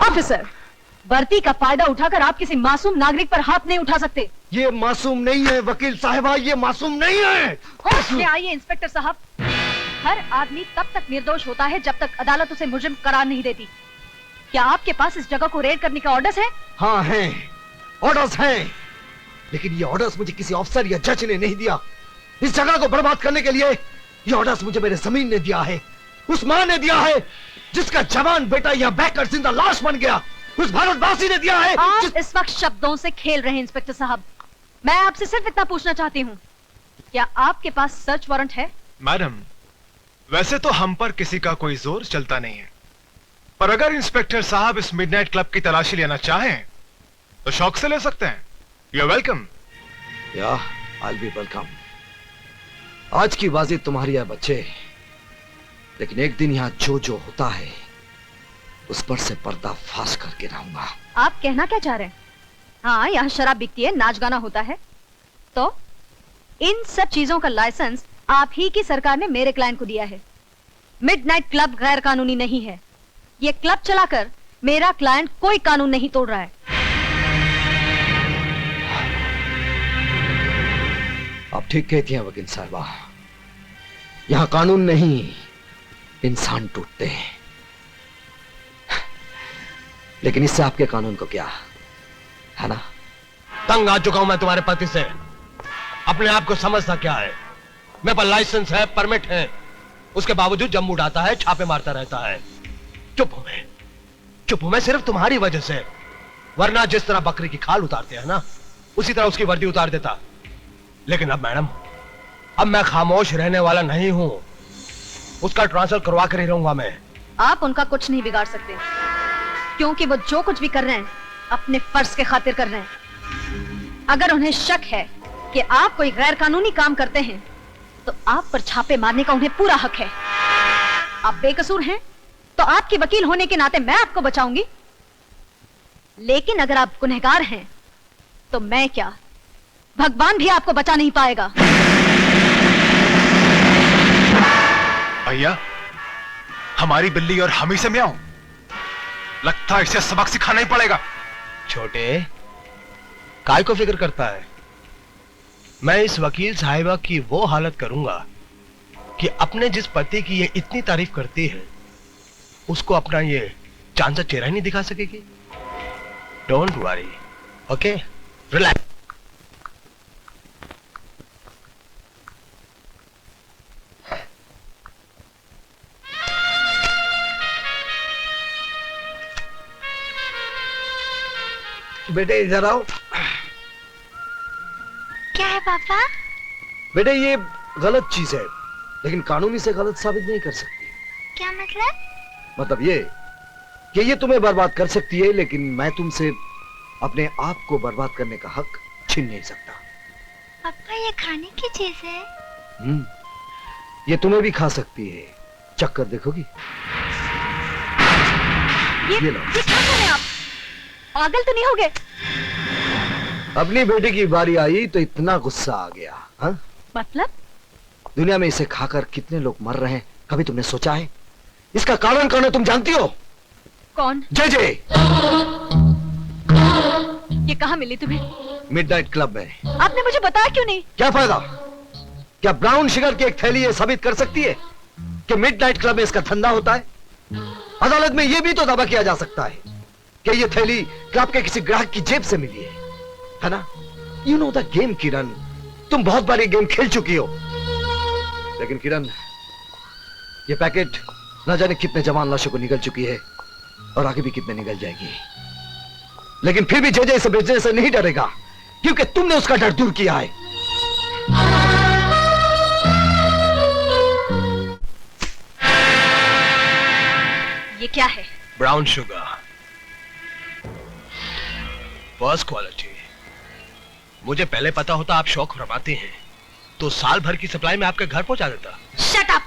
Officer, वर्दी का फायदा उठाकर आप किसी मासूम नागरिक पर हाथ नहीं उठा सकते। ये मासूम नहीं है वकील साहिबा, ये मासूम नहीं है। होश में आइए इंस्पेक्टर साहब। हर आदमी तब तक निर्दोष होता है जब तक अदालत उसे मुजरिम करार नहीं देती। क्या आपके पास इस जगह को रेड करने का ऑर्डर्स है? हाँ है, ऑर्डर्स हैं, लेकिन ये ऑर्डर्स मुझे किसी अफसर या जज ने नहीं दिया। इस जगह को बर्बाद करने के लिए ये ऑर्डर्स मुझे मेरे जमीन ने दिया है, उस मां ने दिया है जिसका जवान बेटा यहाँ बहकर जिंदा लाश बन गया, उस भारतवासी ने दिया है। आप इस वक्त शब्दों से खेल रहे हैं इंस्पेक्टर साहब। मैं आपसे सिर्फ इतना पूछना चाहती हूँ, क्या आपके पास सर्च वारंट है? मैडम, वैसे तो हम पर किसी का कोई जोर चलता नहीं है, पर अगर इंस्पेक्टर साहब इस मिडनाइट क्लब की तलाशी लेना चाहें तो शौक से ले सकते हैं। You are welcome. या आई विल बी वेलकम। आज की बाजी तुम्हारी है बच्चे, लेकिन एक दिन यहाँ जो जो होता है उस पर से पर्दा फाश करके रहूंगा। आप कहना क्या चाह रहे हैं? हाँ, यहाँ शराब बिकती है, नाच गाना होता है, तो इन सब चीजों का लाइसेंस आप ही की सरकार ने मेरे क्लाइंट को दिया है। मिडनाइट क्लब गैर कानूनी नहीं है। ये क्लब चलाकर मेरा क्लाइंट कोई कानून नहीं तोड़ रहा है। आप ठीक कहती हैं वकील साहबा, यहाँ कानून नहीं इंसान टूटते हैं, लेकिन इससे आपके कानून को क्या है ना। तंग आ चुका हूं मैं तुम्हारे पति से। अपने आप को समझता क्या है? मेरे पास लाइसेंस है, परमिट है, उसके बावजूद जम्मू उड़ाता है, छापे मारता रहता है। चुप हूं मैं सिर्फ तुम्हारी वजह से, वरना जिस तरह बकरी की खाल उतारते हैं ना, उसी तरह उसकी वर्दी उतार देता। लेकिन अब मैडम, अब मैं खामोश रहने वाला नहीं हूं, उसका ट्रांसफर करवा कर ही रहूंगा मैं। आप उनका कुछ नहीं बिगाड़ सकते, क्योंकि वो जो कुछ भी कर रहे हैं अपने फर्ज के खातिर कर रहे हैं। अगर उन्हें शक है कि आप कोई गैर कानूनी काम करते हैं तो आप पर छापे मारने का उन्हें पूरा हक है। आप बेकसूर हैं तो आपके वकील होने के नाते मैं आपको बचाऊंगी, लेकिन अगर आप गुनहगार हैं तो मैं क्या, भगवान भी आपको बचा नहीं पाएगा। भैया, हमारी बिल्ली और हम ही से म्याऊं, लगता है इसे सबक सिखाना ही पड़ेगा। छोटे, काय को फिक्र करता है? मैं इस वकील साहिबा की वो हालत करूंगा कि अपने जिस पति की ये इतनी तारीफ करती है उसको अपना ये चांद सा चेहरा ही नहीं दिखा सकेगी। Don't worry, okay, relax. बेटे इधर आओ। क्या है पापा? बेटे ये गलत चीज है, लेकिन कानूनी से गलत साबित नहीं कर सकती। क्या मतलब? मतलब ये कि ये तुम्हें बर्बाद कर सकती है, लेकिन मैं तुमसे अपने आप को बर्बाद करने का हक छीन नहीं सकता। पापा ये खाने की चीज है? ये तुम्हें भी खा सकती है, चक्कर देखोगी? ये क्या कर रहे हैं आप? पागल तो नहीं हो गए? अपनी बेटी की बारी आई तो इतना गुस्सा आ गया। हा? मतलब? दुनिया में इसे खाकर कितने लोग मर रहे हैं, कभी तुमने सोचा है? इसका कारण कौन है तुम जानती हो? कौन? जे। ये कहाँ मिली तुम्हें? मिडनाइट क्लब में। आपने मुझे बताया क्यों नहीं? क्या फायदा? क्या ब्राउन शुगर की एक थैली ये साबित कर सकती है कि मिडनाइट क्लब में इसका धंधा होता है? अदालत में यह भी तो दावा किया जा सकता है कि ये थैली क्लब के किसी ग्राहक की जेब से मिली है ना? यू नो द गेम किरण, तुम बहुत बार ये गेम खेल चुकी हो। लेकिन किरण, ये पैकेट न जाने कितने जवान लाशों को निगल चुकी है और आगे भी कितने निगल जाएगी, लेकिन फिर भी जे इसे बेचने से नहीं डरेगा, क्योंकि तुमने उसका डर दूर किया है। ये क्या है? Brown sugar, first quality. मुझे पहले पता होता आप शौक फरमाते हैं तो साल भर की सप्लाई में आपके घर पहुंचा देता। Shut up!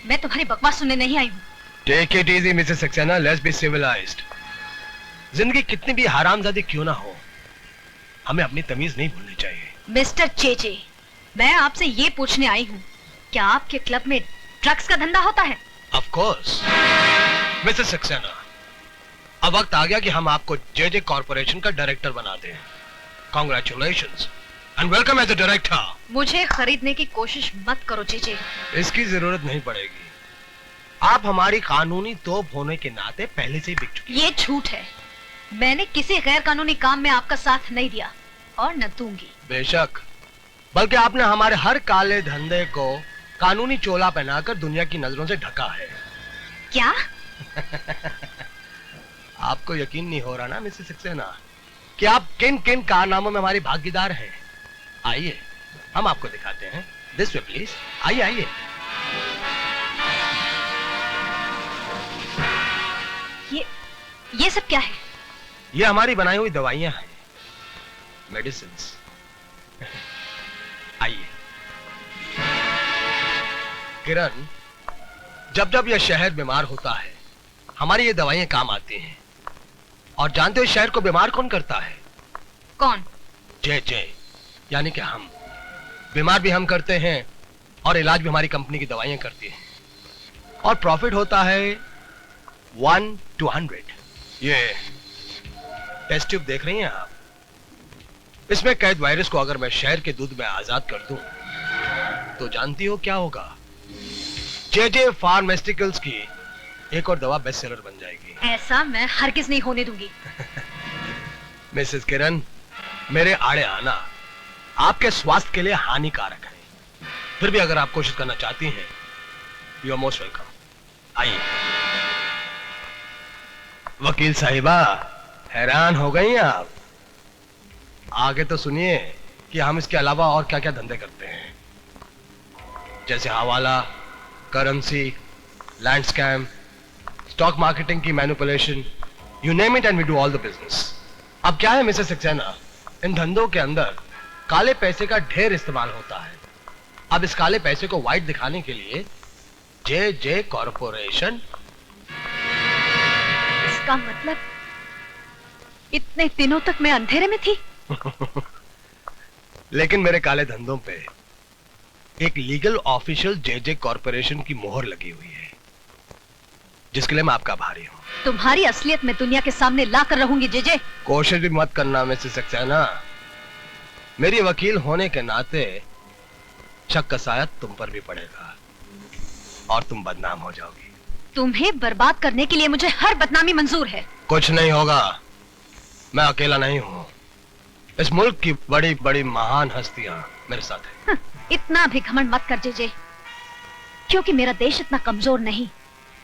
मैं तुम्हारी बकवास सुनने नहीं आई हूं। Take it easy Mrs Saxena, let's be civilized. जिंदगी कितनी भी हरामजादी क्यों ना हो, हमें अपनी तमीज नहीं भूलनी चाहिए। मिस्टर चेचे, मैं आपसे ये पूछने आई हूँ, क्या आपके क्लब में ड्रग्स का धंधा होता है? ऑफ कोर्स मिसेस सक्सेना, अब वक्त आ गया कि हम आपको जेजे कॉर्पोरेशन का डायरेक्टर बना दें। Congratulations and welcome as a director. मुझे खरीदने की कोशिश मत करो जीजे। इसकी जरूरत नहीं पड़ेगी। आप हमारी कानूनी तोप होने के नाते पहले से ही बिक चुकी। ये झूठ है। मैंने किसी गैर कानूनी काम में आपका साथ नहीं दिया और न दूंगी। बेशक, बल्कि आपने हमारे हर काले धंधे को कानूनी चोला पहनाकर दुनिया की नजरों से ढका है। क्या? आपको यकीन नहीं हो रहा ना मिसेस सक्सेना कि आप किन किन कारनामों में हमारी भागीदार हैं। आइए हम आपको दिखाते हैं। This way please. आइए आइए। ये सब क्या है? ये हमारी बनाई हुई दवाइयां हैं, मेडिसिन्स। आइए। किरण, जब जब यह शहर बीमार होता है हमारी ये दवाइयां काम आती हैं। और जानते हो शहर को बीमार कौन करता है? कौन? जे यानी कि हम। बीमार भी हम करते हैं और इलाज भी हमारी कंपनी की दवाइयां करती हैं। और प्रॉफिट होता है 1 to 100। ये टेस्ट ट्यूब देख रही हैं आप? इसमें कैद वायरस को अगर मैं शहर के दूध में आजाद कर दूं तो जानती हो क्या होगा? जे फार्मास्यूटिकल्स की एक और दवा बेस्ट सेलर बन जाएगी। ऐसा मैं हरगिज नहीं होने दूंगी। मिसेस किरण, मेरे आड़े आना आपके स्वास्थ्य के लिए हानिकारक है। फिर भी अगर आप कोशिश करना चाहती हैं, यू आर मोस्ट वेलकम। आइए। वकील साहिबा, हैरान हो गई आप? आगे तो सुनिए कि हम इसके अलावा और क्या क्या धंधे करते हैं, जैसे hawala, currency, land scam, stock marketing की manipulation, you name it and we do all the business. अब क्या है मिसेस सक्सेना, इन धंधों के अंदर काले पैसे का ढेर इस्तेमाल होता है। अब इस काले पैसे को व्हाइट दिखाने के लिए जे कॉर्पोरेशन। इसका मतलब इतने दिनों तक मैं अंधेरे में थी। लेकिन मेरे काले धंधों पे एक लीगल ऑफिशियल जे कॉर्पोरेशन की मोहर लगी हुई है, जिसके लिए मैं आपका आभारी हूं। तुम्हारी असलियत मैं दुनिया के सामने ला कर रहूंगी जे। कोशिश भी मत करना मिसेस सक्सेना। मेरी वकील होने के नाते शक का साया तुम पर भी पड़ेगा और तुम बदनाम हो जाओगी। तुम्हें बर्बाद करने के लिए मुझे हर बदनामी मंजूर है। कुछ नहीं होगा, मैं अकेला नहीं हूं। इस मुल्क की बड़ी बड़ी महान हस्तियां मेरे साथ हैं। इतना भी घमंड मत कर जे, क्योंकि मेरा देश इतना कमजोर नहीं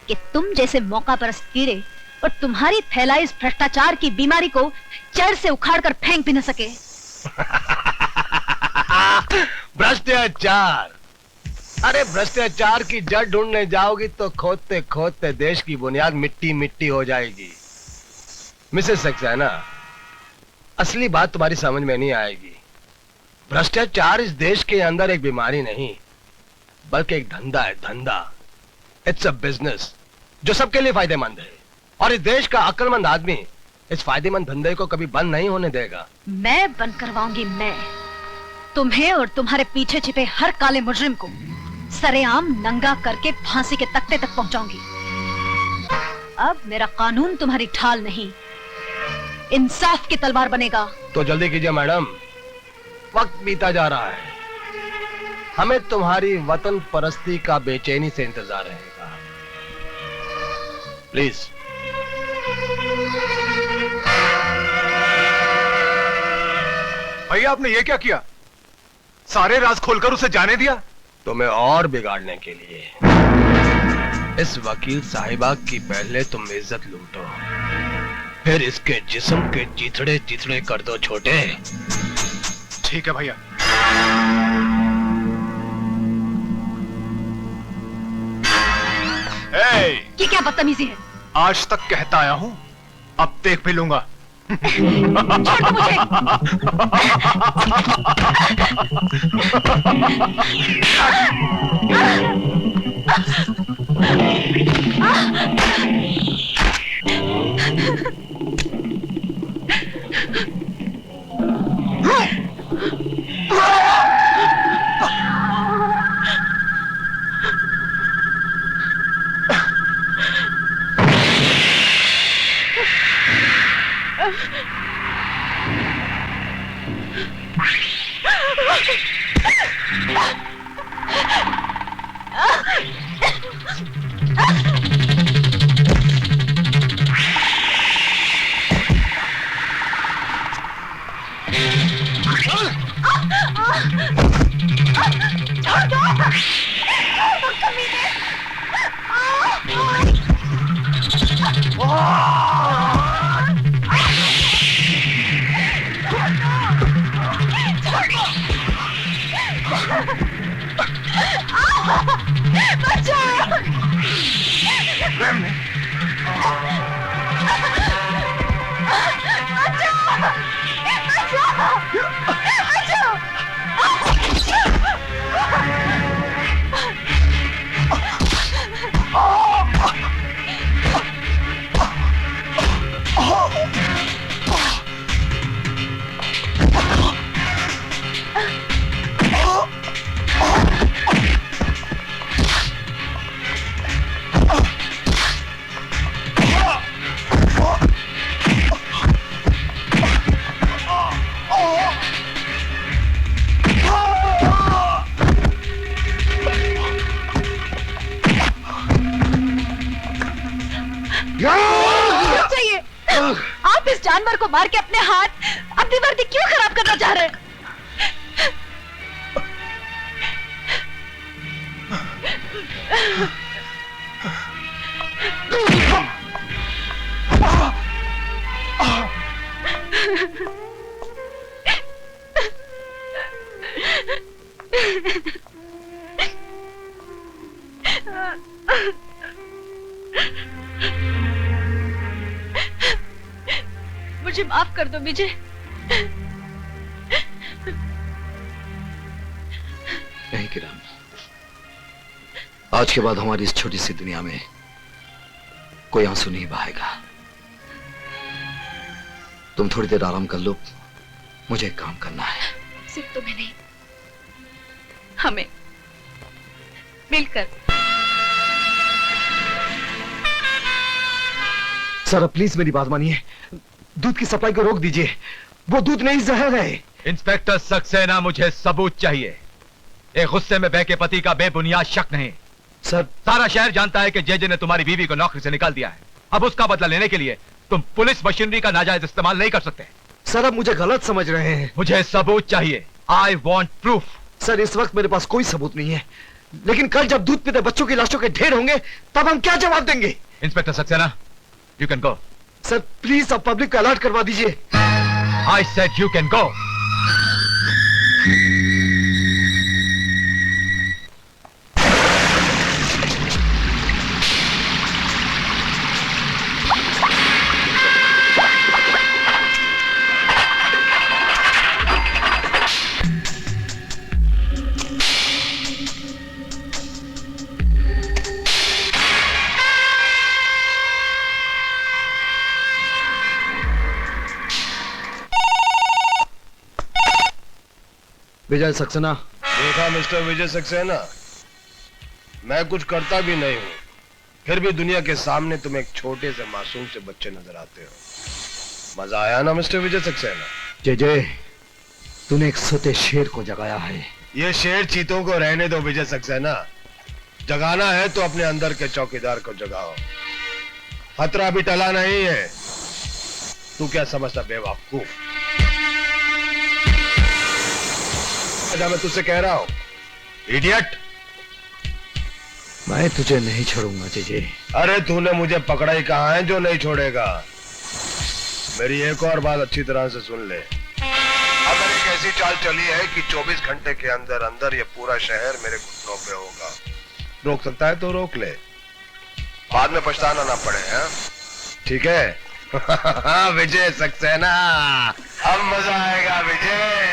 कि तुम जैसे मौका परस्त कीड़े और तुम्हारी फैलाई इस भ्रष्टाचार की बीमारी को जड़ से उखाड़ कर फेंक भी न सके। भ्रष्टाचार? अरे भ्रष्टाचार की जड़ ढूंढने जाओगी तो खोदते खोदते देश की बुनियाद मिट्टी मिट्टी हो जाएगी। मिसेस सक्सेना, असली बात तुम्हारी समझ में नहीं आएगी। भ्रष्टाचार इस देश के अंदर एक बीमारी नहीं बल्कि एक धंधा है, धंधा। इट्स अ बिजनेस जो सबके लिए फायदेमंद है और इस देश का अक्लमंद आदमी इस फायदेमंद धंधे को कभी बंद नहीं होने देगा। मैं बंद करवाऊंगी। मैं तुम्हें और तुम्हारे पीछे छिपे हर काले मुजरिम को सरेआम नंगा करके फांसी के तख्ते तक पहुंचाऊंगी। अब मेरा कानून तुम्हारी ढाल नहीं, इंसाफ की तलवार बनेगा। तो जल्दी कीजिए मैडम, वक्त बीता जा रहा है। हमें तुम्हारी वतन परस्ती का बेचैनी से इंतजार रहेगा। प्लीज। भैया, आपने ये क्या किया? सारे राज खोलकर उसे जाने दिया? तुम्हें और बिगाड़ने के लिए। इस वकील साहिबा की पहले तुम इज्जत लूटो, फिर इसके जिस्म के चिथड़े चिथड़े कर दो छोटे। ठीक है भैया। ये क्या बदतमीजी है? आज तक कहता आया हूं, अब देख भी लूंगा। छोड़ दो मुझे। चाहिए। आप इस जानवर को मार के अपने हाथ अपनी वर्दी क्यों खराब करना चाह रहे हैं? मुझे माफ कर दो विजय। नहीं किरण, आज के बाद हमारी इस छोटी सी दुनिया में कोई आंसू नहीं बहाएगा। तुम थोड़ी देर आराम कर लो, मुझे एक काम करना है। सिर्फ तुम्हें नहीं, हमें मिलकर। सर प्लीज मेरी बात मानिए, दूध की सप्लाई को रोक दीजिए। वो दूध नहीं जहर है। इंस्पेक्टर सक्सेना, मुझे सबूत चाहिए। एक गुस्से में बहके पति का बेबुनियाद शक नहीं। सर सारा शहर जानता है कि जेजे ने तुम्हारी बीवी को नौकरी से निकाल दिया है। अब उसका बदला लेने के लिए तुम पुलिस मशीनरी का नाजायज इस्तेमाल नहीं कर सकते। सर आप मुझे गलत समझ रहे हैं। मुझे सबूत चाहिए। I want proof. सर इस वक्त मेरे पास कोई सबूत नहीं है, लेकिन कल जब दूध पीते बच्चों की लाशों के ढेर होंगे तब हम क्या जवाब देंगे? Inspector Saxena, you can go. Sir please आप पब्लिक को अलर्ट करवा दीजिए। I said you can go. Vijay Saxena. देखा मिस्टर विजय सक्सेना, मैं कुछ करता भी नहीं हूं, फिर भी दुनिया के सामने तुम एक छोटे से मासूम से बच्चे नजर आते हो। मजा आया ना मिस्टर विजय सक्सेना? जय, तूने एक सोते शेर को जगाया है। ये शेर चीतों को रहने दो विजय सक्सेना। जगाना है तो अपने अंदर के चौकीदार को जगाओ। खतरा भी टला नहीं है। तू क्या समझता बेवकूफ? मैं तुझसे कह रहा हूं, इडियट। मैं तुझे नहीं छोड़ूंगा जय। अरे तूने मुझे पकड़ा ही कहा है जो नहीं छोड़ेगा। मेरी एक और बात अच्छी तरह से सुन ले। अब मैंने एक ऐसी चाल चली है कि 24 घंटे के अंदर अंदर ये पूरा शहर मेरे घुटनों पे होगा। रोक सकता है तो रोक ले, बाद में पछताना ना पड़े। हैं? ठीक है? विजय सक्सेना, अब मजा आएगा विजय।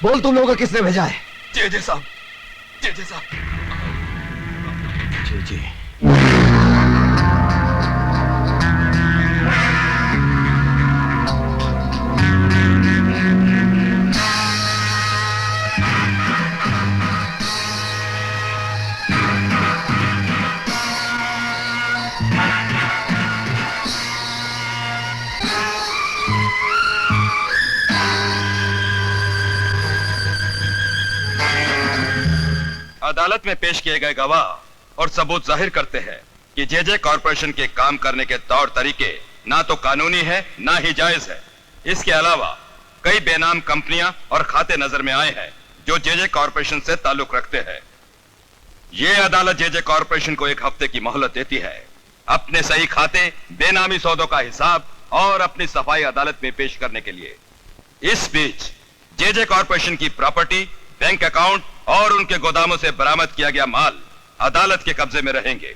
बोल तुम लोगों को किसने भेजा है? जे साहब, जे साहब। जी। अदालत में पेश किए गए गवाह और सबूत जाहिर करते हैं कि जेजे कॉरपोरेशन के काम करने के तौर तरीके ना तो कानूनी है ना ही जायज है। इसके अलावा कई बेनाम कंपनियां और खाते नजर में आए हैं जो जेजे कॉरपोरेशन से ताल्लुक रखते हैं। यह अदालत जेजे कॉरपोरेशन को 1 हफ्ते की मोहलत देती है अपने सही खाते, बेनामी सौदों का हिसाब और अपनी सफाई अदालत में पेश करने के लिए। इस बीच जेजे कॉरपोरेशन की प्रॉपर्टी, बैंक अकाउंट और उनके गोदामों से बरामद किया गया माल अदालत के कब्जे में रहेंगे।